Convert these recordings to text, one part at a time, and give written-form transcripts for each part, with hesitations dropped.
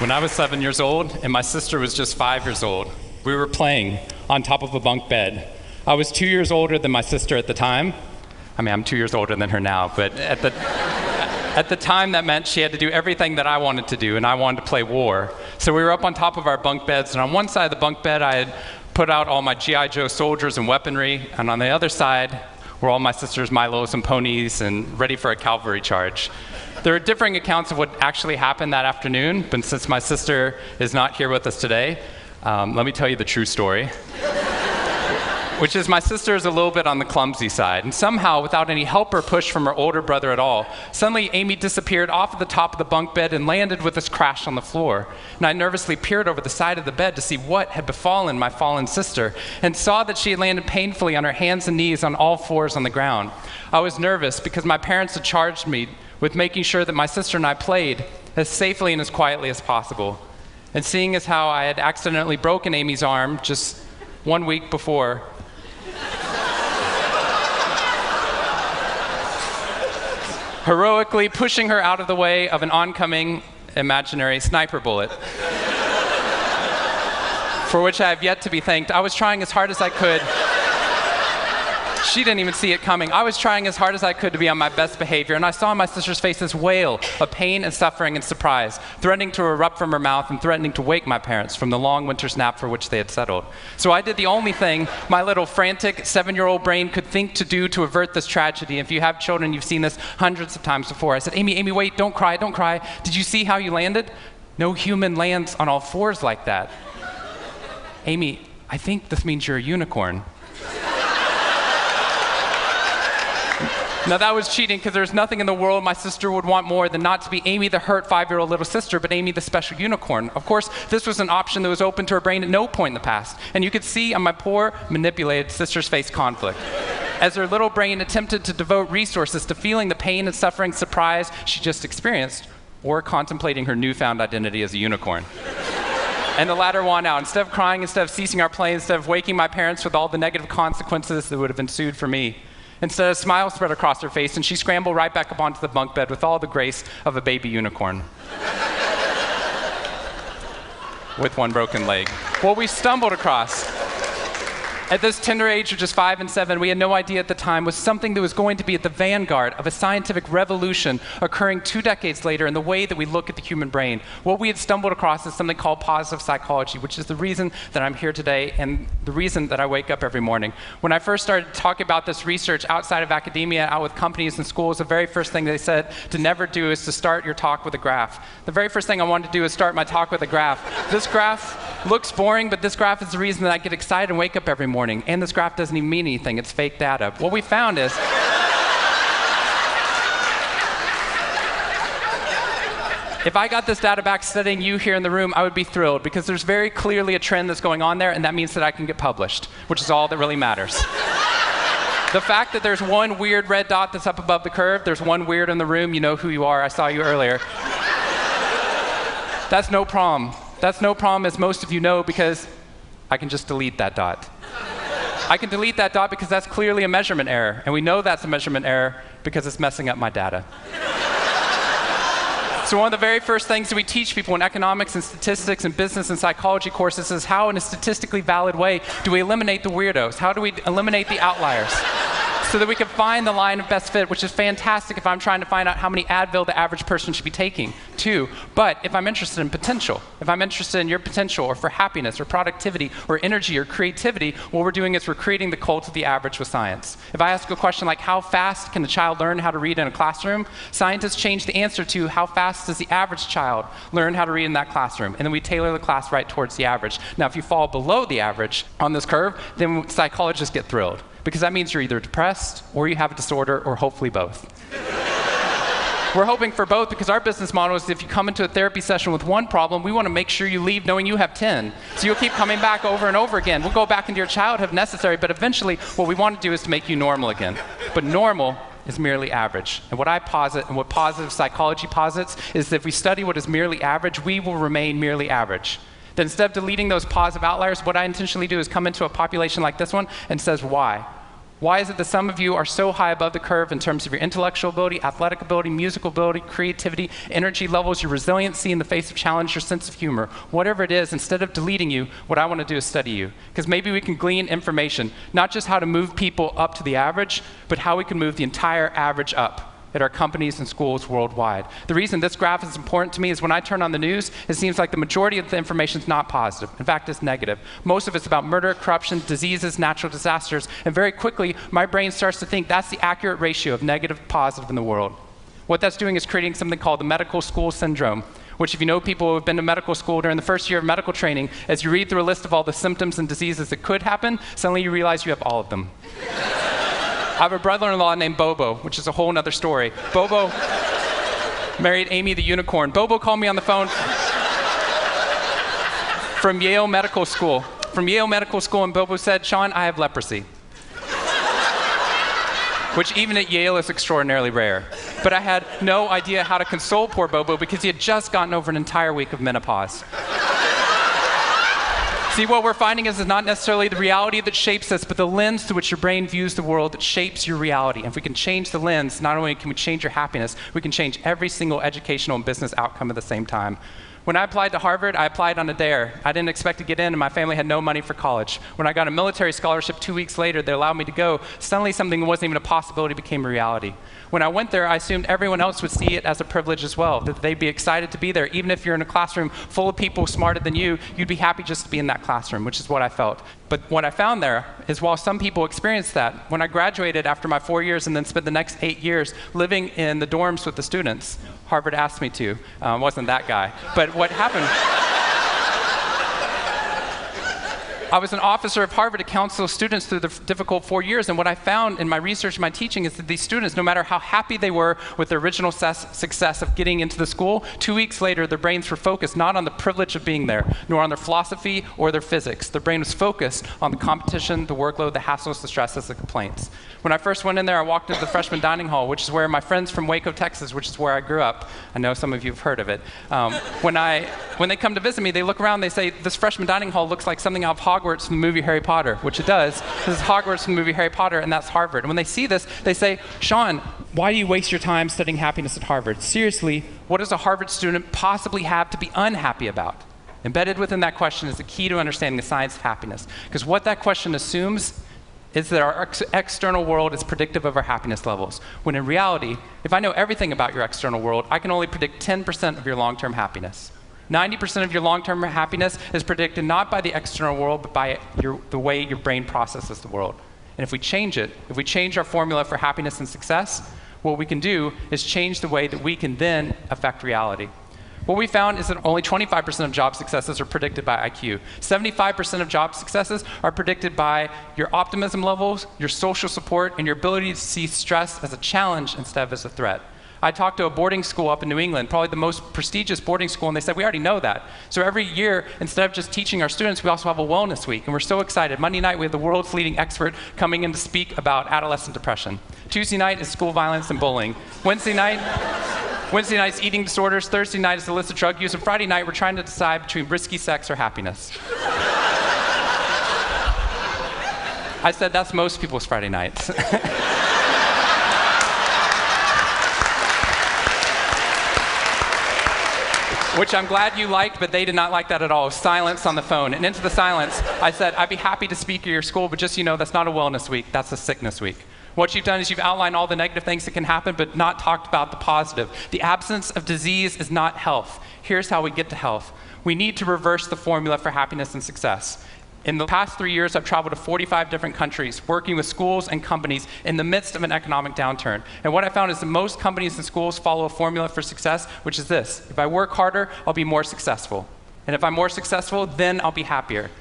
When I was 7 years old and my sister was just 5 years old, we were playing on top of a bunk bed. I was 2 years older than my sister at the time. I mean, I'm 2 years older than her now, but at the time that meant she had to do everything that I wanted to do, and I wanted to play war. So we were up on top of our bunk beds, and on one side of the bunk bed I had put out all my G.I. Joe soldiers and weaponry, and on the other side were all my sister's Milos and ponies and ready for a cavalry charge. There are differing accounts of what actually happened that afternoon, but since my sister is not here with us today, let me tell you the true story. Which is my sister is a little bit on the clumsy side, and somehow, without any help or push from her older brother at all, suddenly Amy disappeared off of the top of the bunk bed and landed with this crash on the floor. And I nervously peered over the side of the bed to see what had befallen my fallen sister, and saw that she had landed painfully on her hands and knees on all fours on the ground. I was nervous because my parents had charged me with making sure that my sister and I played as safely and as quietly as possible. And seeing as how I had accidentally broken Amy's arm just 1 week before, heroically pushing her out of the way of an oncoming imaginary sniper bullet, for which I have yet to be thanked. I was trying as hard as I could. She didn't even see it coming. I was trying as hard as I could to be on my best behavior, and I saw on my sister's face this wail of pain and suffering and surprise, threatening to erupt from her mouth and threatening to wake my parents from the long winter's nap for which they had settled. So I did the only thing my little frantic 7-year-old brain could think to do to avert this tragedy. If you have children, you've seen this hundreds of times before. I said, Amy, wait, don't cry, don't cry. Did you see how you landed? No human lands on all fours like that. Amy, I think this means you're a unicorn. Now that was cheating, because there's nothing in the world my sister would want more than not to be Amy the hurt 5-year-old little sister, but Amy the special unicorn. Of course, this was an option that was open to her brain at no point in the past, and you could see on my poor, manipulated sister's face conflict, as her little brain attempted to devote resources to feeling the pain and suffering surprise she just experienced, or contemplating her newfound identity as a unicorn. And the latter won out. Instead of crying, instead of ceasing our play, instead of waking my parents with all the negative consequences that would have ensued for me, instead, a smile spread across her face, and she scrambled right back up onto the bunk bed with all the grace of a baby unicorn. With one broken leg. What we stumbled across at this tender age of just 5 and 7, we had no idea at the time, was something that was going to be at the vanguard of a scientific revolution occurring 2 decades later in the way that we look at the human brain. What we had stumbled across is something called positive psychology, which is the reason that I'm here today and the reason that I wake up every morning. When I first started talking about this research outside of academia, out with companies and schools, the very first thing they said to never do is to start your talk with a graph. The very first thing I wanted to do is start my talk with a graph. This graph looks boring, but this graph is the reason that I get excited and wake up every morning. And this graph doesn't even mean anything. It's fake data. What we found is if I got this data back studying you here in the room, I would be thrilled, because there's very clearly a trend that's going on there, and that means that I can get published, which is all that really matters. The fact that there's one weird red dot that's up above the curve, there's one weird in the room, you know who you are, I saw you earlier. That's no problem. That's no problem, as most of you know, because I can just delete that dot. I can delete that dot because that's clearly a measurement error, and we know that's a measurement error because it's messing up my data. So one of the very first things that we teach people in economics and statistics and business and psychology courses is how, in a statistically valid way, do we eliminate the weirdos? How do we eliminate the outliers? So that we can find the line of best fit, which is fantastic if I'm trying to find out how many Advil the average person should be taking, too. But if I'm interested in potential, if I'm interested in your potential, or for happiness, or productivity, or energy, or creativity, what we're doing is we're creating the cult of the average with science. If I ask a question like, how fast can a child learn how to read in a classroom? Scientists change the answer to, how fast does the average child learn how to read in that classroom? And then we tailor the class right towards the average. Now, if you fall below the average on this curve, then psychologists get thrilled, because that means you're either depressed, or you have a disorder, or hopefully both. We're hoping for both, because our business model is if you come into a therapy session with one problem, we want to make sure you leave knowing you have 10. So you'll keep coming back over and over again. We'll go back into your childhood if necessary, but eventually what we want to do is to make you normal again. But normal is merely average. And what I posit, and what positive psychology posits, is that if we study what is merely average, we will remain merely average. That instead of deleting those positive outliers, what I intentionally do is come into a population like this one and says, why? Why is it that some of you are so high above the curve in terms of your intellectual ability, athletic ability, musical ability, creativity, energy levels, your resiliency in the face of challenge, your sense of humor? Whatever it is, instead of deleting you, what I want to do is study you. Because maybe we can glean information, not just how to move people up to the average, but how we can move the entire average up at our companies and schools worldwide. The reason this graph is important to me is when I turn on the news, it seems like the majority of the information is not positive. In fact, it's negative. Most of it's about murder, corruption, diseases, natural disasters, and very quickly, my brain starts to think that's the accurate ratio of negative to positive in the world. What that's doing is creating something called the medical school syndrome, which if you know people who have been to medical school during the first year of medical training, as you read through a list of all the symptoms and diseases that could happen, suddenly you realize you have all of them. I have a brother-in-law named Bobo, which is a whole other story. Bobo married Amy the unicorn. Bobo called me on the phone from Yale Medical School. And Bobo said, "Shawn, I have leprosy." Which even at Yale is extraordinarily rare. But I had no idea how to console poor Bobo because he had just gotten over an entire week of menopause. See, what we're finding is not necessarily the reality that shapes us, but the lens through which your brain views the world that shapes your reality. And if we can change the lens, not only can we change your happiness, we can change every single educational and business outcome at the same time. When I applied to Harvard, I applied on a dare. I didn't expect to get in, and my family had no money for college. When I got a military scholarship 2 weeks later, they allowed me to go. Suddenly, something that wasn't even a possibility became a reality. When I went there, I assumed everyone else would see it as a privilege as well, that they'd be excited to be there. Even if you're in a classroom full of people smarter than you, you'd be happy just to be in that classroom, which is what I felt. But what I found there is while some people experienced that, when I graduated after my 4 years and then spent the next 8 years living in the dorms with the students, Harvard asked me to, wasn't that guy. But what happened, I was an officer of Harvard to counsel students through the difficult 4 years, and what I found in my research and my teaching is that these students, no matter how happy they were with their original success of getting into the school, 2 weeks later their brains were focused not on the privilege of being there, nor on their philosophy or their physics. Their brain was focused on the competition, the workload, the hassles, the stresses, the complaints. When I first went in there, I walked into the freshman dining hall, which is where my friends from Waco, Texas, which is where I grew up, I know some of you have heard of it. When they come to visit me, they look around, they say, "This freshman dining hall looks like something out of Hogwarts from the movie Harry Potter," which it does. This is Hogwarts from the movie Harry Potter, and that's Harvard. And when they see this, they say, "Shawn, why do you waste your time studying happiness at Harvard? Seriously, what does a Harvard student possibly have to be unhappy about?" Embedded within that question is the key to understanding the science of happiness. Because what that question assumes is that our external world is predictive of our happiness levels. When in reality, if I know everything about your external world, I can only predict 10% of your long-term happiness. 90% of your long-term happiness is predicted not by the external world, but by the way your brain processes the world. And if we change it, if we change our formula for happiness and success, what we can do is change the way that we can then affect reality. What we found is that only 25% of job successes are predicted by IQ. 75% of job successes are predicted by your optimism levels, your social support, and your ability to see stress as a challenge instead of as a threat. I talked to a boarding school up in New England, probably the most prestigious boarding school, and they said, "We already know that." So every year, instead of just teaching our students, we also have a wellness week, and we're so excited. Monday night, we have the world's leading expert coming in to speak about adolescent depression. Tuesday night is school violence and bullying. Wednesday night's eating disorders. Thursday night is illicit drug use. And Friday night, we're trying to decide between risky sex or happiness. I said, that's most people's Friday nights. Which I'm glad you liked, but they did not like that at all. Silence on the phone. And into the silence, I said, "I'd be happy to speak at your school, but just so you know, that's not a wellness week, that's a sickness week." What you've done is you've outlined all the negative things that can happen, but not talked about the positive. The absence of disease is not health. Here's how we get to health. We need to reverse the formula for happiness and success. In the past 3 years, I've traveled to 45 different countries, working with schools and companies in the midst of an economic downturn. And what I found is that most companies and schools follow a formula for success, which is this: if I work harder, I'll be more successful. And if I'm more successful, then I'll be happier.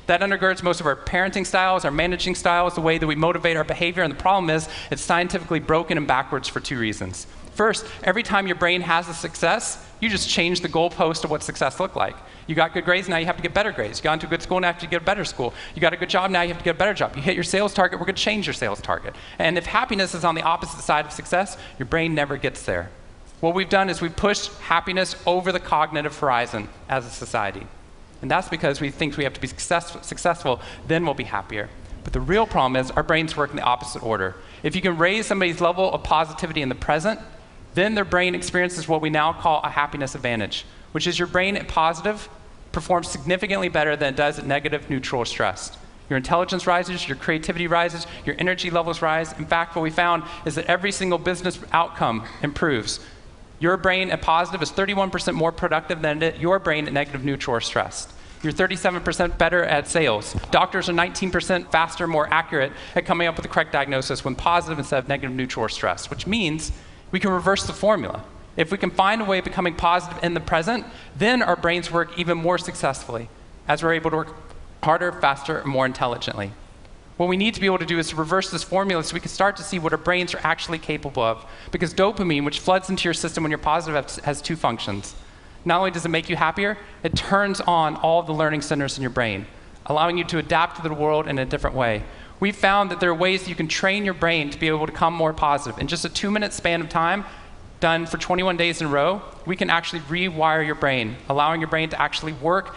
That undergirds most of our parenting styles, our managing styles, the way that we motivate our behavior. And the problem is, it's scientifically broken and backwards for 2 reasons. First, every time your brain has a success, you just change the goalpost of what success looked like. You got good grades, now you have to get better grades. You got into a good school, now you have to get a better school. You got a good job, now you have to get a better job. You hit your sales target, we're going to change your sales target. And if happiness is on the opposite side of success, your brain never gets there. What we've done is we've pushed happiness over the cognitive horizon as a society. And that's because we think we have to be successful, then we'll be happier. But the real problem is our brains work in the opposite order. If you can raise somebody's level of positivity in the present, then their brain experiences what we now call a happiness advantage, which is your brain at positive performs significantly better than it does at negative, neutral, or stressed. Your intelligence rises, your creativity rises, your energy levels rise. In fact, what we found is that every single business outcome improves. Your brain at positive is 31% more productive than your brain at negative, neutral, or stressed. You're 37% better at sales. Doctors are 19% faster, more accurate at coming up with the correct diagnosis when positive instead of negative, neutral, or stressed, which means we can reverse the formula. If we can find a way of becoming positive in the present, then our brains work even more successfully as we're able to work harder, faster, and more intelligently. What we need to be able to do is to reverse this formula so we can start to see what our brains are actually capable of. Because dopamine, which floods into your system when you're positive, has two functions. Not only does it make you happier, it turns on all the learning centers in your brain, allowing you to adapt to the world in a different way. We found that there are ways that you can train your brain to be able to become more positive. In just a 2-minute span of time, done for 21 days in a row, we can actually rewire your brain, allowing your brain to actually work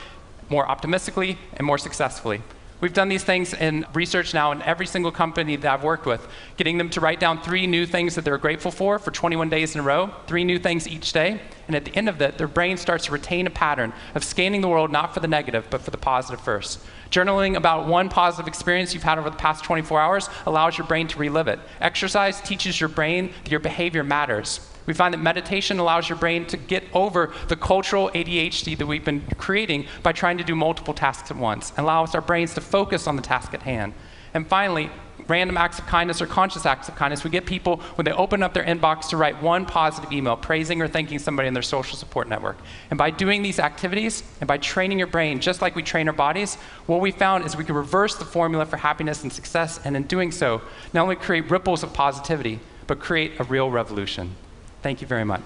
more optimistically and more successfully. We've done these things in research now in every single company that I've worked with, getting them to write down 3 new things that they're grateful for 21 days in a row, 3 new things each day. And at the end of that, their brain starts to retain a pattern of scanning the world not for the negative, but for the positive first. Journaling about one positive experience you've had over the past 24 hours allows your brain to relive it. Exercise teaches your brain that your behavior matters. We find that meditation allows your brain to get over the cultural ADHD that we've been creating by trying to do multiple tasks at once, and allows our brains to focus on the task at hand. And finally, random acts of kindness or conscious acts of kindness. We get people, when they open up their inbox, to write one positive email praising or thanking somebody in their social support network. And by doing these activities, and by training your brain, just like we train our bodies, what we found is we can reverse the formula for happiness and success, and in doing so, not only create ripples of positivity, but create a real revolution. Thank you very much.